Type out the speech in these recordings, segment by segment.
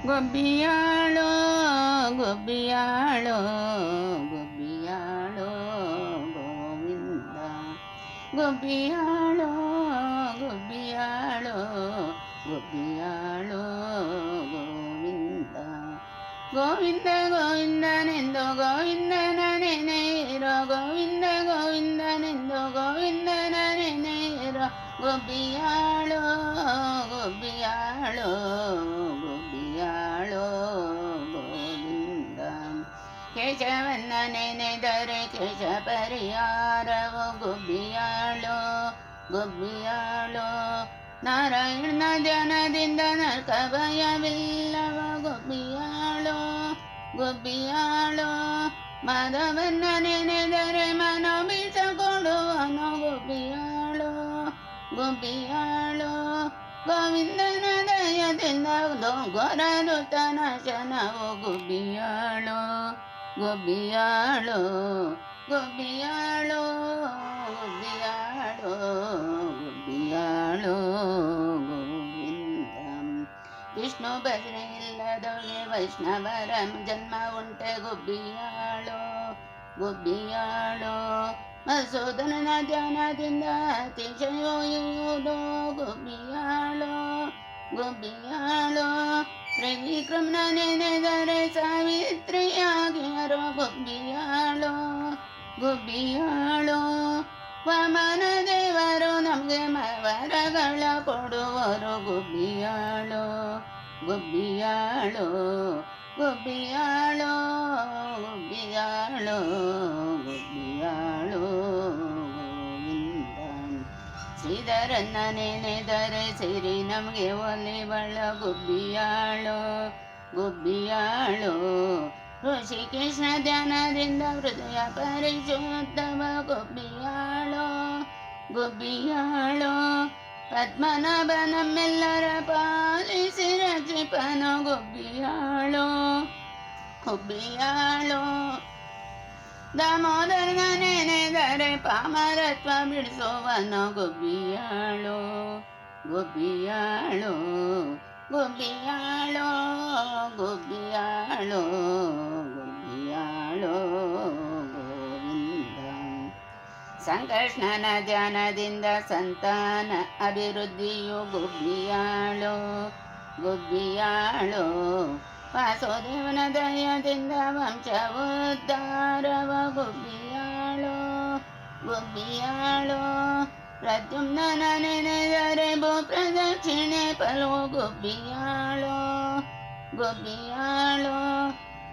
ಗೊಬ್ಬಿಯಾಳೋ ಗೊಬ್ಬಿಯಾಳೋ ಗೊಬ್ಬಿಯಾಳೋ ಗೋವಿಂದ ಗೊಬ್ಬಿಯಾಳೋ ಗೊಬ್ಬಿಯಾಳೋ ಗೊಬ್ಬಿಯಾಳೋ ಗೋವಿಂದ ಗೋವಿಂದ ಗೋವಿಂದನೆಂದು ಗೋವಿಂದನ ನೆನೆಯಿರೋ ಗೋವಿಂದ ಗೋವಿಂದನೆಂದು ಗೋವಿಂದನ ನೆನೆಯಿರೋ ಗೊಬ್ಬಿಯಾಳೋ ಗೊಬ್ಬಿಯಾಳೋ ಗೊಬ್ಬಿಯಾಳೋ ಗೋವಿಂದ ಕೇಶವನ್ನ ನೆನೆದರೆ ಕೇಶ ಪರಿಹಾರವು ಗೊಬ್ಬಿಯಾಳೋ ಗೊಬ್ಬಿಯಾಳೋ ನಾರಾಯಣ ಧ್ಯಾನದಿಂದ ನರಕ ಭಯವಿಲ್ಲವ ಗೊಬ್ಬಿಯಾಳೋ ಗೊಬ್ಬಿಯಾಳೋ ಮಾಧವನ್ನ ನೆನೆದರೆ ಮನೋ ಬೀಸಕೊಡುವನು ಗೊಬ್ಬಿಯಾಳೋ ಗೊಬ್ಬಿಯಾಳೋ ಗೋವಿಂದನ ದಯದಿಂದ ಘೋರದುತ ನಾಶನವು ಗೊಬ್ಬಿಯಾಳೋ ಗೊಬ್ಬಿಯಾಳೋ ಗೊಬ್ಬಿಯಾಳೋ ಗೊಬ್ಬಿಯಾಳೋ ಗೊಬ್ಬಿಯಾಳೋ ಗೋವಿಂದ ವಿಷ್ಣು ಭಜನೆ ಇಲ್ಲದೊಳಗೆ ವೈಷ್ಣವರ ಜನ್ಮ ಉಂಟೆ ಗೊಬ್ಬಿಯಾಳೋ ಗೊಬ್ಬಿಯಾಳೋ ಮಧುಸೂದನನ ಧ್ಯಾನದಿಂದ ಅತಿಶಯೋಯುವುದೋ ಗೊಬ್ಬಿಯಾಳೋ ಗೊಬ್ಬಿಯಾಳೋ ತ್ರಿವಿಕ್ರಮನ ನೆನೆದರೆ ಸಾವಿತ್ರಿಯಾಗಿರೋ ಗೊಬ್ಬಿಯಾಳೋ ಗೊಬ್ಬಿಯಾಳೋ ವಾಮನ ದೇವರು ನಮಗೆ ವರಗಳ ಕೊಡುವರು ಗೊಬ್ಬಿಯಾಳೋ ಗೊಬ್ಬಿಯಾಳೋ ಗೊಬ್ಬಿಯಾಳೋ ಗೊಬ್ಬಿಯಾಳೋ ಗೊಬ್ಬಿಯಾಳೋ ಗೋವಿಂದ ಶ್ರೀಧರನ್ನ ನೆನೆದರೆ ಸಿರಿ ನಮಗೆ ಒಲಿವಳ ಗೊಬ್ಬಿಯಾಳೋ ಗೊಬ್ಬಿಯಾಳೋ ಋಷಿಕೃಷ್ಣ ಧ್ಯಾನದಿಂದ ಹೃದಯ ಪರಿಶುದ್ಧವ ಗೊಬ್ಬಿಯಾಳೋ ಗೊಬ್ಬಿಯಾಳೋ ಪದ್ಮನಾಭ ನಮ್ಮೆಲ್ಲರ ಪಾಲಿಸಿ ರಕ್ಷಿಪನು ಗೊಬ್ಬಿಯಾಳೋ ಗೊಬ್ಬಿಯಾಳೋ ದಾಮೋದರನ ನೆನೆದರೆ ಪಾಮರತ್ವ ಬಿಡಿಸುವನು ಗೊಬ್ಬಿಯಾಳೋ ಗೊಬ್ಬಿಯಾಳೋ ಗೊಬ್ಬಿಯಾಳೋ ಗೊಬ್ಬಿಯಾಳೋ ಗೊಬ್ಬಿಯಾಳೋ ಗೋವಿಂದ ಸಂಕೃಷ್ಣನ ಧ್ಯಾನದಿಂದ ಸಂತಾನ ಅಭಿವೃದ್ಧಿಯು ಗೊಬ್ಬಿಯಾಳೋ ಗೊಬ್ಬಿಯಾಳೋ ವಾಸುದೇವನ ದಯದಿಂದ ವಂಶೋದ್ಧಾರವ ಗೊಬ್ಬಿಯಾಳೋ ಗೊಬ್ಬಿಯಾಳೋ ಪ್ರದ್ಯುಮ್ನ ನೆನೆದರೆ ಭೂ ಪ್ರದಕ್ಷಿಣೆ ಫಲೋ ಗೊಬ್ಬಿಯಾಳೋ ಗೊಬ್ಬಿಯಾಳೋ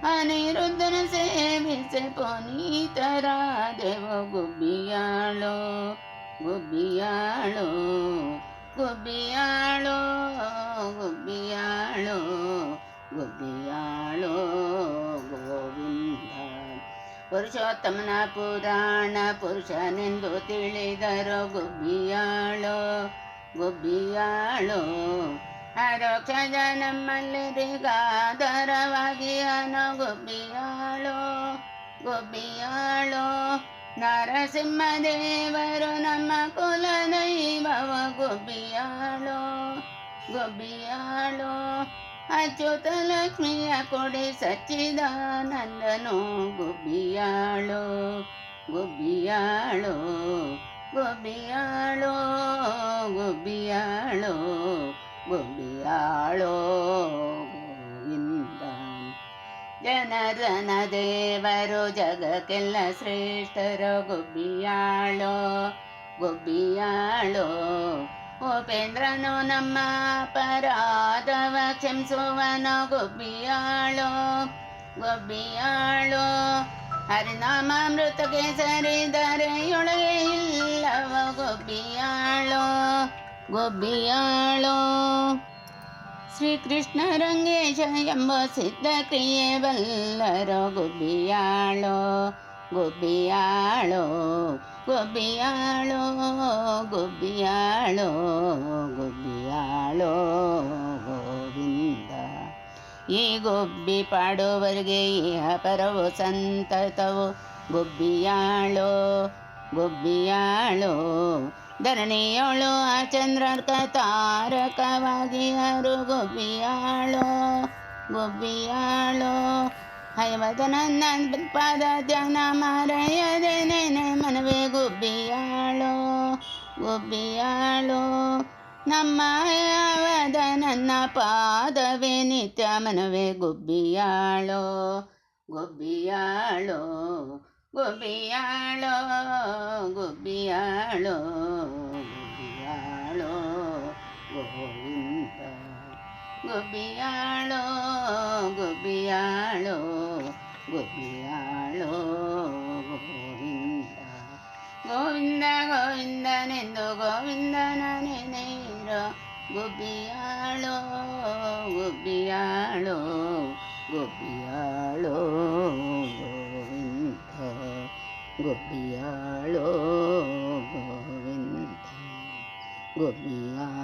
ಅನಿರುದ್ಧನ ಸೇವಿಸೆ ಪುನೀತರಾದೆವ ಗೊಬ್ಬಿಯಾಳೋ ಗೊಬ್ಬಿಯಾಳೋ ಗೊಬ್ಬಿಯಾಳೋ ಗೊಬ್ಬಿಯಾಳೋ ಗೊಬ್ಬಿಯಾಳೋ ಗೋವಿಂದ ಪುರುಷೋತ್ತಮನ ಪುರಾಣ ಪುರುಷನೆಂದು ತಿಳಿದರೋ ಗೊಬ್ಬಿಯಾಳೋ ಗೊಬ್ಬಿಯಾಳೋ ಅರೋಕ್ಷಜ ನಮ್ಮಲ್ಲಿರಿಗಾದರವಾಗಿ ಅನೋ ಗೊಬ್ಬಿಯಾಳೋ ಗೊಬ್ಬಿಯಾಳೋ ನರಸಿಂಹದೇವರು ನಮ್ಮ ಕುಲದೈವವ ಗೊಬ್ಬಿಯಾಳೋ ಗೊಬ್ಬಿಯಾಳೋ ಅಚ್ಯುತ ಲಕ್ಷ್ಮಿಯ ಕೊಡಿ ಸಚ್ಚಿದಾನಂದನು ಗೊಬ್ಬಿಯಾಳೋ ಗೊಬ್ಬಿಯಾಳೋ ಗೊಬ್ಬಿಯಾಳೋ ಗೊಬ್ಬಿಯಾಳೋ ಗೊಬ್ಬಿಯಾಳೋ ಗೋವಿಂದ ಜನರನ ದೇವರು ಜಗಕ್ಕೆಲ್ಲ ಶ್ರೇಷ್ಠರೋ ಗೊಬ್ಬಿಯಾಳೋ ಗೊಬ್ಬಿಯಾಳೋ ಉಪೇಂದ್ರನು ನಮ್ಮ ಅಪರಾಧವ ಕ್ಷಮಿಸುವನೋ ಗೊಬ್ಬಿಯಾಳೋ ಗೊಬ್ಬಿಯಾಳೋ ಹರಿನಾಮಾಮೃತಕ್ಕೆ ಸರಿದರೆಯೊಳಗೆ ಇಲ್ಲವ ಗೊಬ್ಬಿಯಾಳೋ ಗೊಬ್ಬಿಯಾಳೋ ಶ್ರೀಕೃಷ್ಣ ರಂಗೇಶ ಎಂಬ ಸಿದ್ಧ ಕ್ರಿಯೆ ಬಲ್ಲರೋ ಗೊಬ್ಬಿಯಾಳೋ ಗೊಬ್ಬಿಯಾಳೋ ಗೊಬ್ಬಿಯಾಳೋ ಗೊಬ್ಬಿಯಾಳೋ ಗೊಬ್ಬಿಯಾಳೋ ಗೋವಿಂದ ಈ ಗೊಬ್ಬಿ ಪಾಡುವವರಿಗೆ ಇಹ ಪರವು ಸಂತತವು ಗೊಬ್ಬಿಯಾಳೋ ಗೊಬ್ಬಿಯಾಳೋ ಧರಣಿಯೋಳು ಆ ಚಂದ್ರರ್ಕ ತಾರಕವಾಗಿ ಹರು ಗೊಬ್ಬಿಯಾಳೋ ಗುಬ್ಬಿಯಾಳೋ ಹಯವದನನ್ನ ಪಾದ ಧ್ಯಾನ ಮಾರಯದೆ ನೆನೆ ಮನವೇ ಗುಬ್ಬಿಯಾಳೋ ಗುಬ್ಬಿಯಾಳೋ ನಮ್ಮ ಹಯವದ ನನ್ನ ಪಾದವೇ ನಿತ್ಯ ಮನವೇ ಗುಬ್ಬಿಯಾಳೋ ಗುಬ್ಬಿಯಾಳೋ ಗುಬ್ಬಿಯಾಳೋ ಗುಬ್ಬಿಯಾಳೋ ಗುಬ್ಬಿಯಾಳೋ ಗೋವಿಂದ ಗುಬ್ಬಿಯಾಳೋ ಗುಬ್ಬಿಯಾಳೋ ಗುಬ್ಬಿಯಾಳೋ ಗೋವಿಂದ ಗೋವಿಂದ ಗೋವಿಂದನೆಂದು ಗೋವಿಂದನ ನೆನೆಯಿರೋ ಗುಬ್ಬಿಯಾಳೋ ಗುಬ್ಬಿಯಾಳೋ ಗುಬ್ಬಿಯಾಳೋ ಗೋವಿಂದ ಗುಬ್ಬಿಯಾಳೋ ಗೋವಿಂದ ಗುಬ್ಬಿಯಾಳೋ